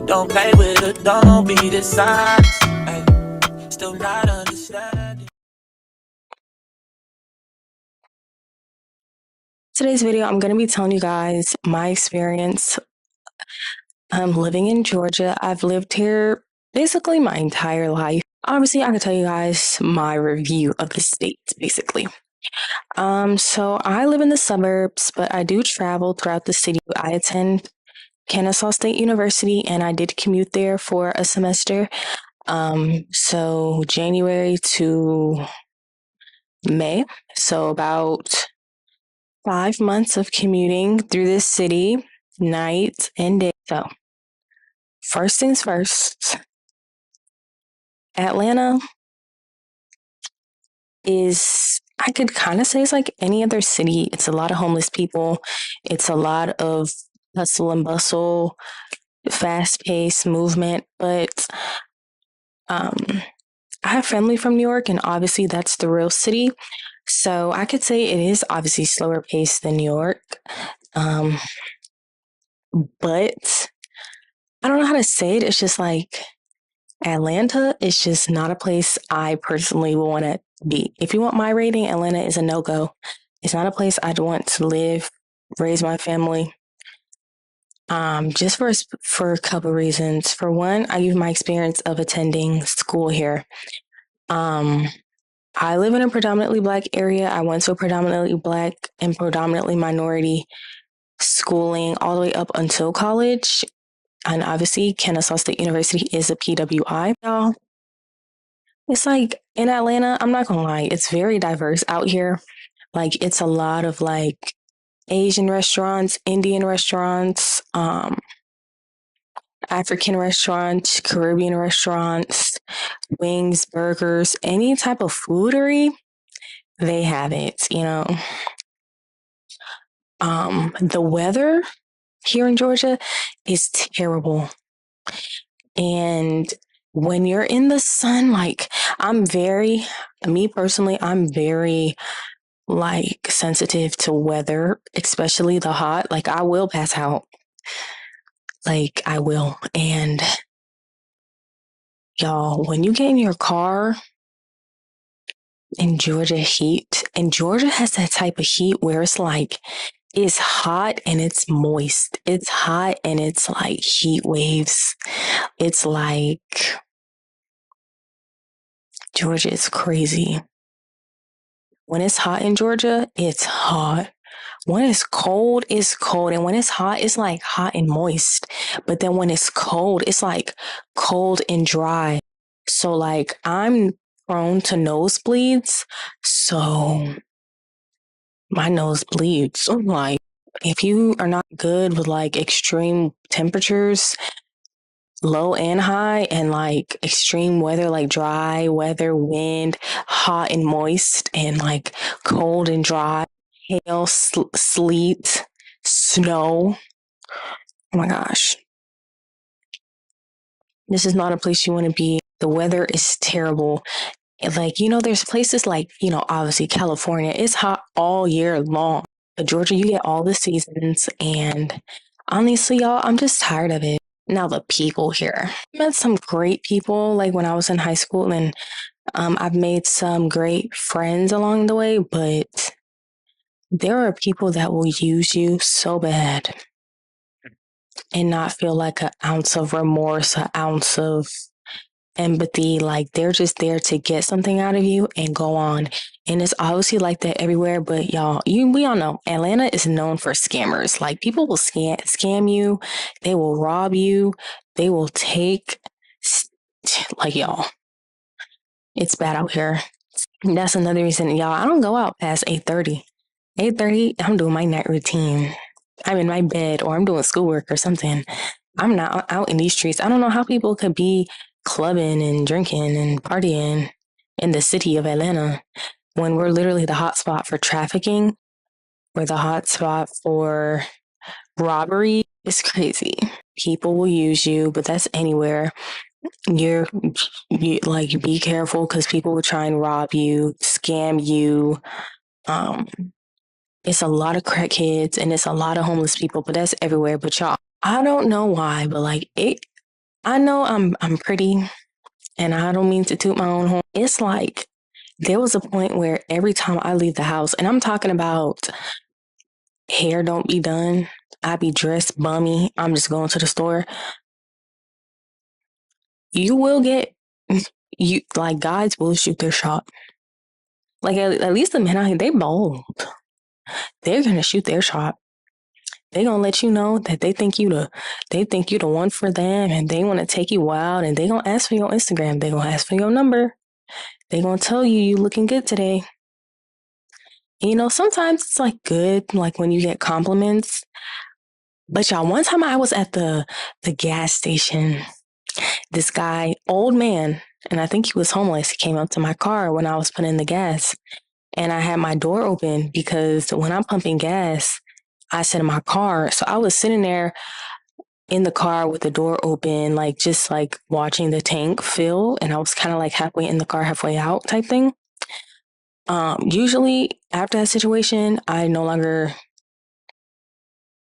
Don't play with it, don't be dishonest. Ay, still not understanding. Today's video, I'm going to be telling you guys my experience living in Georgia. I've lived here basically my entire life. Obviously, I can tell you guys my review of the state, basically. So I live in the suburbs, but I do travel throughout the city. I attend Kennesaw State University, and I did commute there for a semester. So January to May. So about 5 months of commuting through this city, night and day. So, first things first, Atlanta is, I could kind of say it's like any other city. It's a lot of homeless people, it's a lot of hustle and bustle, fast paced movement. But I have family from New York, and obviously that's the real city. So I could say it is obviously slower paced than New York. But I don't know how to say it. It's just like Atlanta is just not a place I personally would want to be. If you want my rating, Atlanta is a no-go. It's not a place I'd want to live, raise my family. Just for a couple reasons. For one, I use my experience of attending school here. I live in a predominantly Black area. I went to a predominantly Black and predominantly minority schooling all the way up until college. And obviously, Kennesaw State University is a PWI. Y'all, it's like in Atlanta, I'm not gonna lie, it's very diverse out here. Like, it's a lot of like Asian restaurants, Indian restaurants, African restaurants, Caribbean restaurants, wings, burgers, any type of foodery, they have it, you know. The weather here in Georgia is terrible. And when you're in the sun, like me personally, I'm very like sensitive to weather, especially the hot. Like I will pass out. Like I will. And y'all, when you get in your car in Georgia heat, and Georgia has that type of heat where it's like, it's hot and it's moist. It's hot and it's like heat waves. It's like, Georgia is crazy. When it's hot in Georgia, it's hot. When it's cold, it's cold. And when it's hot, it's like hot and moist. But then when it's cold, it's like cold and dry. So like I'm prone to nosebleeds. So my nose bleeds. So like if you are not good with like extreme temperatures, low and high, and like extreme weather, like dry weather, wind, hot and moist, and like cold and dry, hail, sleet, snow. Oh my gosh. This is not a place you want to be. The weather is terrible. And like, you know, there's places like, you know, obviously California, it's hot all year long. But Georgia, you get all the seasons. And honestly, y'all, I'm just tired of it. Now, the people here. I met some great people like when I was in high school, and I've made some great friends along the way, but there are people that will use you so bad and not feel like an ounce of remorse, an ounce of empathy. Like they're just there to get something out of you and go on. And it's obviously like that everywhere. But y'all, we all know Atlanta is known for scammers. Like people will scam you, they will rob you, they will take like y'all. It's bad out here. That's another reason, y'all. I don't go out past 8:30. 8:30, I'm doing my night routine. I'm in my bed or I'm doing schoolwork or something. I'm not out in these streets. I don't know how people could be clubbing and drinking and partying in the city of Atlanta when we're literally the hot spot for trafficking. We're the hot spot for robbery. It's crazy. People will use you, but that's anywhere. You like be careful because people will try and rob you, scam you. It's a lot of crackheads and it's a lot of homeless people, but that's everywhere. But y'all, I don't know why, but like it, I know I'm pretty, and I don't mean to toot my own horn. It's like there was a point where every time I leave the house, and I'm talking about hair don't be done, I be dressed bummy. I'm just going to the store. You will get you like guys will shoot their shot. Like at least the men out here, they bold. They're gonna shoot their shot. They gonna let you know that they think you the one for them, and they want to take you out, and they gonna ask for your Instagram. They gonna ask for your number. They gonna tell you looking good today. And, you know, sometimes it's like good, like when you get compliments. But y'all, one time I was at the gas station. This guy, old man, and I think he was homeless. He came up to my car when I was putting in the gas, and I had my door open because when I'm pumping gas, I sit in my car. So I was sitting there in the car with the door open, like just like watching the tank fill, and I was kind of like halfway in the car, halfway out type thing. Usually after that situation, I no longer,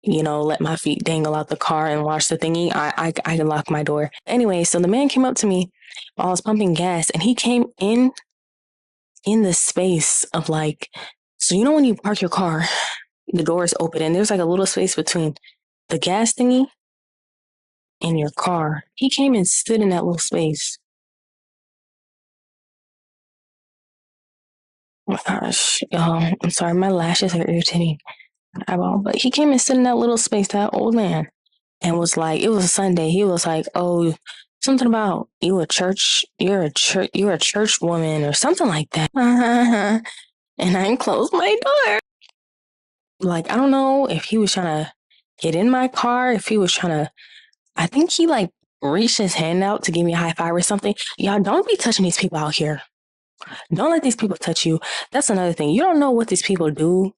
you know, let my feet dangle out the car and watch the thingy. I lock my door. Anyway, so the man came up to me while I was pumping gas, and he came in the space of like, so you know when you park your car, the door is open, and there's like a little space between the gas thingy and your car. He came and stood in that little space. Oh my gosh, I'm sorry, my lashes are irritating my eyeball. But he came and stood in that little space, that old man, and was like, it was a Sunday. He was like, "Oh, something about you're a church woman or something like that." And I closed my door. Like, I don't know if he was trying to get in my car, if he was trying to, I think he like reached his hand out to give me a high five or something. Y'all don't be touching these people out here. Don't let these people touch you. That's another thing. You don't know what these people do.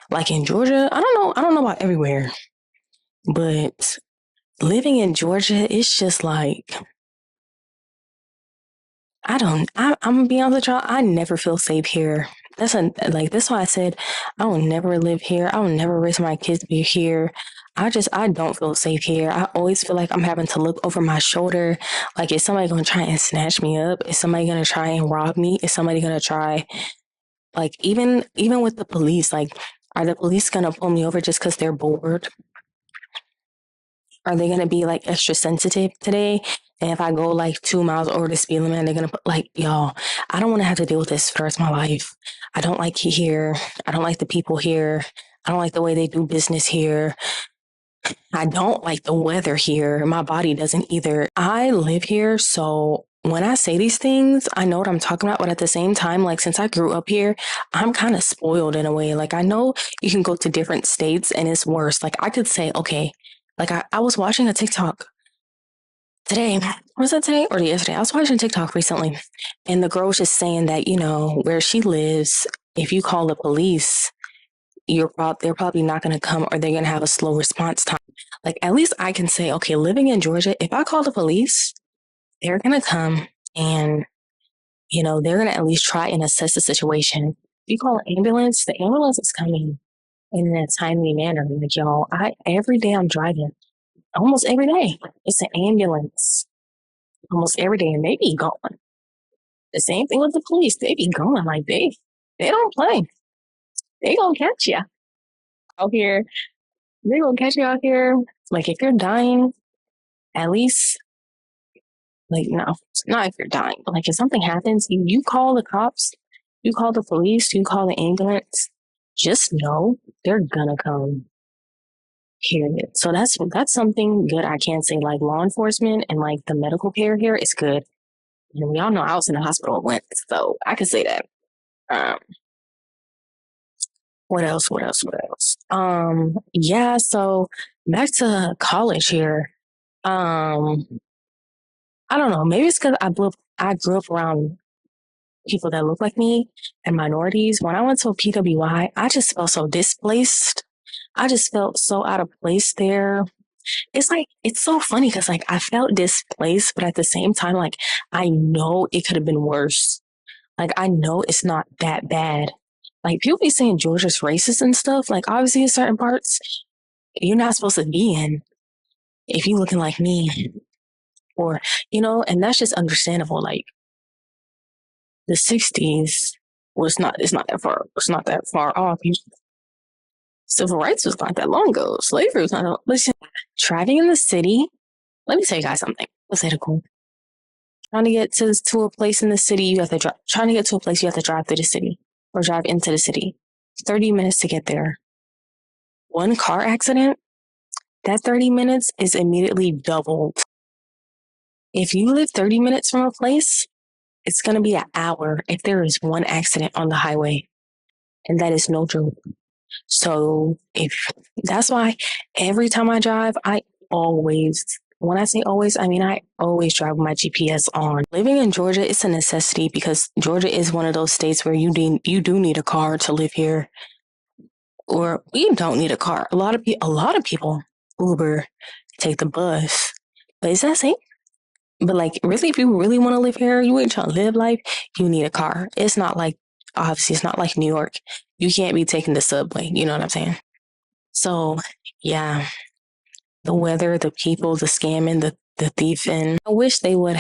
Like in Georgia, I don't know. I don't know about everywhere, but living in Georgia, it's just like I'm gonna be honest with y'all. I never feel safe here. That's why I said I will never live here. I will never raise my kids to be here. I don't feel safe here. I always feel like I'm having to look over my shoulder. Like, is somebody gonna try and snatch me up? Is somebody gonna try and rob me? Is somebody gonna try, like, even with the police, like, are the police gonna pull me over just because they're bored? Are they going to be like extra sensitive today? And if I go like 2 miles over the speed limit, they're going to put like, y'all, I don't want to have to deal with this for the rest of my life. I don't like it here. I don't like the people here. I don't like the way they do business here. I don't like the weather here. My body doesn't either. I live here. So when I say these things, I know what I'm talking about. But at the same time, like since I grew up here, I'm kind of spoiled in a way. Like I know you can go to different states and it's worse. Like I could say, okay, like I was watching a TikTok today. Was that today or yesterday? I was watching TikTok recently, and the girl was just saying that, you know, where she lives, if you call the police, they're probably not going to come, or they're going to have a slow response time. Like at least I can say, okay, living in Georgia, if I call the police, they're going to come, and you know they're going to at least try and assess the situation. If you call an ambulance, the ambulance is coming in a timely manner. Like y'all, I every day I'm driving, almost every day, it's an ambulance. Almost every day, and they be gone. The same thing with the police; they be gone. Like they don't play. They gonna catch you out here. They gonna catch you out here. Like if you're dying, at least like no, not if you're dying, but like if something happens, you call the cops, you call the police, you call the ambulance. Just know they're gonna come. Period. So that's something good I can say. Like law enforcement and like the medical care here is good. And we all know I was in the hospital once, so I can say that. Um, what else? What else? What else? Yeah. So back to college here. Um, I don't know. Maybe it's because I grew up around people that look like me and minorities. When I went to a PWI, I just felt so displaced. I just felt so out of place there. It's like it's so funny because like I felt displaced, but at the same time, like I know it could have been worse. Like I know it's not that bad. Like people be saying Georgia's racist and stuff. Like obviously in certain parts you're not supposed to be in if you looking like me. Or, and that's just understandable. Like the 60s it's not that far off. Civil rights was not that long ago. Slavery was not. Listen, driving in the city. Let me tell you guys something. What's that cool? Trying to get to a place in the city, you have to drive. Trying to get to a place, you have to drive through the city or drive into the city. 30 minutes to get there. One car accident, that 30 minutes is immediately doubled. If you live 30 minutes from a place, it's going to be an hour if there is one accident on the highway. And that is no joke. So that's why every time I drive, when I say always, I mean, I always drive with my GPS on. Living in Georgia, it's a necessity because Georgia is one of those states where you do need a car to live here, or you don't need a car. A lot of people Uber, take the bus, but is that safe? But like, really, if you really want to live here, you ain't trying to live life, you need a car. Obviously, it's not like New York. You can't be taking the subway. You know what I'm saying? So, yeah, the weather, the people, the scamming, the thieving. I wish they would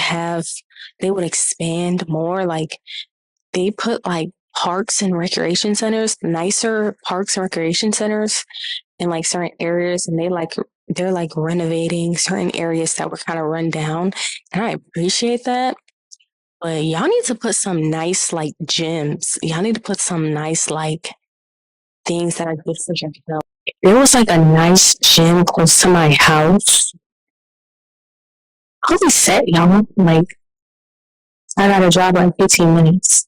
expand more. Like, they put like parks and recreation centers, nicer parks and recreation centers in like certain areas, and they're like renovating certain areas that were kind of run down. And I appreciate that. But y'all need to put some nice like gyms. Y'all need to put some nice like things that are good for your health. There was like a nice gym close to my house. I'll be set, y'all. Like I got a drive like 15 minutes.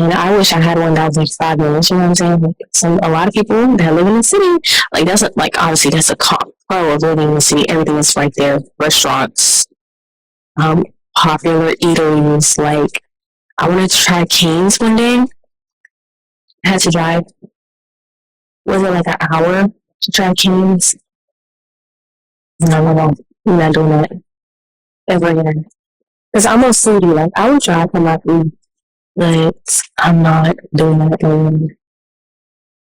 And I wish I had one that was like 5 minutes, you know what I'm saying? Like, a lot of people that live in the city, like obviously that's a pro of living in the city. Everything is right there. Restaurants, popular eateries. Like I wanted to try Cane's one day. I had to drive, was it like an hour to try Cane's? No, I'm not doing that ever again. Because I'm a foodie. Like I would drive for my food, but I'm not doing that anymore.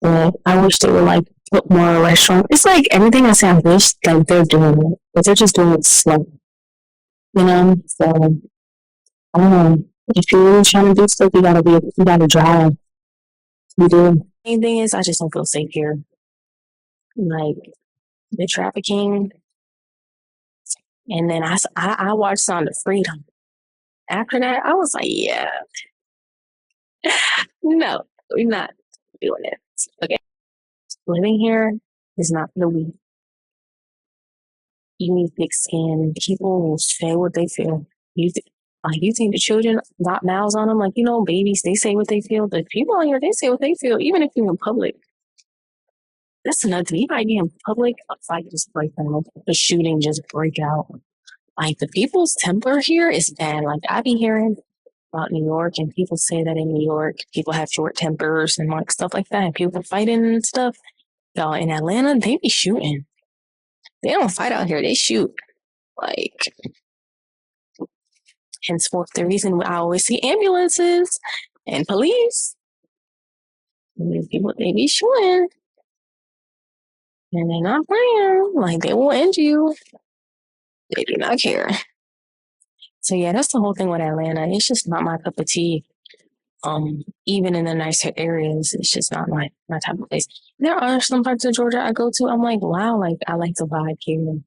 But I wish they would like put more restaurants. It's like everything I say I wish like they're doing it, but they're just doing it slow. You know? So I don't know. If you're really trying to do stuff, you gotta drive. You do. Main thing is I just don't feel safe here. Like the trafficking. And then I watched Sound of Freedom. After that, I was like, yeah. No, we're not doing it. Okay. Living here is not for the weak. You need thick skin. People will say what they feel. You think the children got mouths on them? Like, babies, they say what they feel. The people on here, they say what they feel, even if you're in public. That's another thing. You might be in public, a fight just break out, a shooting just break out. Like, the people's temper here is bad. Like, I be hearing about New York, and people say that in New York, people have short tempers and like stuff like that. And people fighting and stuff. Y'all, in Atlanta, they be shooting. They don't fight out here. They shoot. Like, henceforth, the reason I always see ambulances and police. These people, they be shooting. And they're not playing. Like, they will end you. They do not care. So, yeah, that's the whole thing with Atlanta. It's just not my cup of tea. Even in the nicer areas, it's just not my type of place. There are some parts of Georgia I go to. I'm like, wow, like I like the vibe here.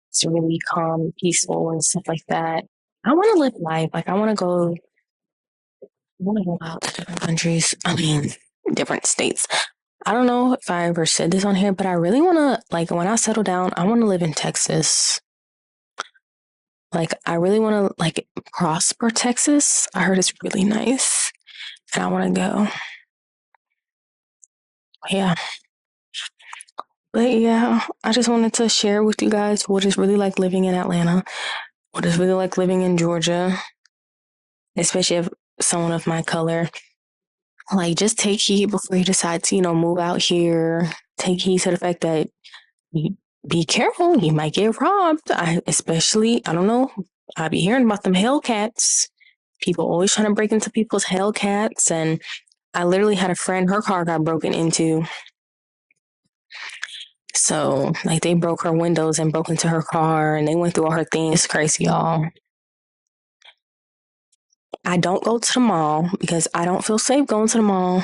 It's really calm, and peaceful, and stuff like that. I want to live life. Like I want to go out to different countries. I mean, different states. I don't know if I ever said this on here, but I really want to, like, when I settle down, I want to live in Texas. Like, I really want to, like, prosper Texas. I heard it's really nice, and I want to go. Yeah. But yeah, I just wanted to share with you guys what it's really like living in Atlanta, what it's really like living in Georgia, especially if someone of my color. Like, just take heed before you decide to, move out here. Take heed to the fact that you be careful. You might get robbed. I don't know. I be hearing about them Hellcats. People always trying to break into people's Hellcats, and I literally had a friend, her car got broken into. So, like, they broke her windows and broke into her car and they went through all her things. It's crazy, y'all. I don't go to the mall because I don't feel safe going to the mall.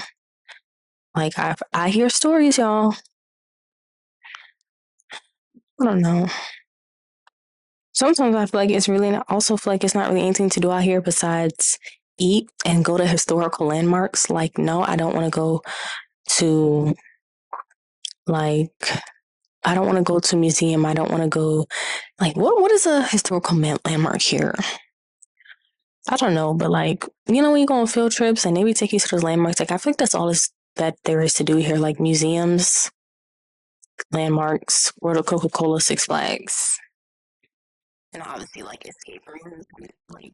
Like, I hear stories, y'all. I don't know. Sometimes I feel like it's really not, also feel like it's not really anything to do out here besides eat and go to historical landmarks. Like, no, I don't want to go to, like, I don't want to go to a museum. I don't want to go, like, what is a historical landmark here? I don't know, but like, you know, when you go on field trips and maybe take you to those landmarks, like, I feel like that's all that there is to do here, like museums, landmarks, World of Coca-Cola, Six Flags, and obviously like escape rooms, like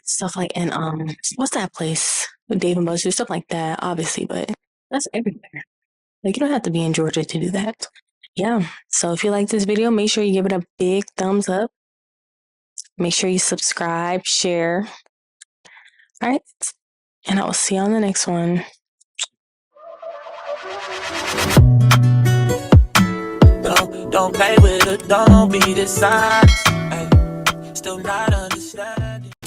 stuff like, and what's that place with Dave and Buster's, stuff like that, obviously, but that's everywhere. Like, you don't have to be in Georgia to do that. Yeah. So if you like this video, make sure you give it a big thumbs up. Make sure you subscribe, share. All right. And I will see you on the next one. Don't play with it, don't be dishonest. Ay, still not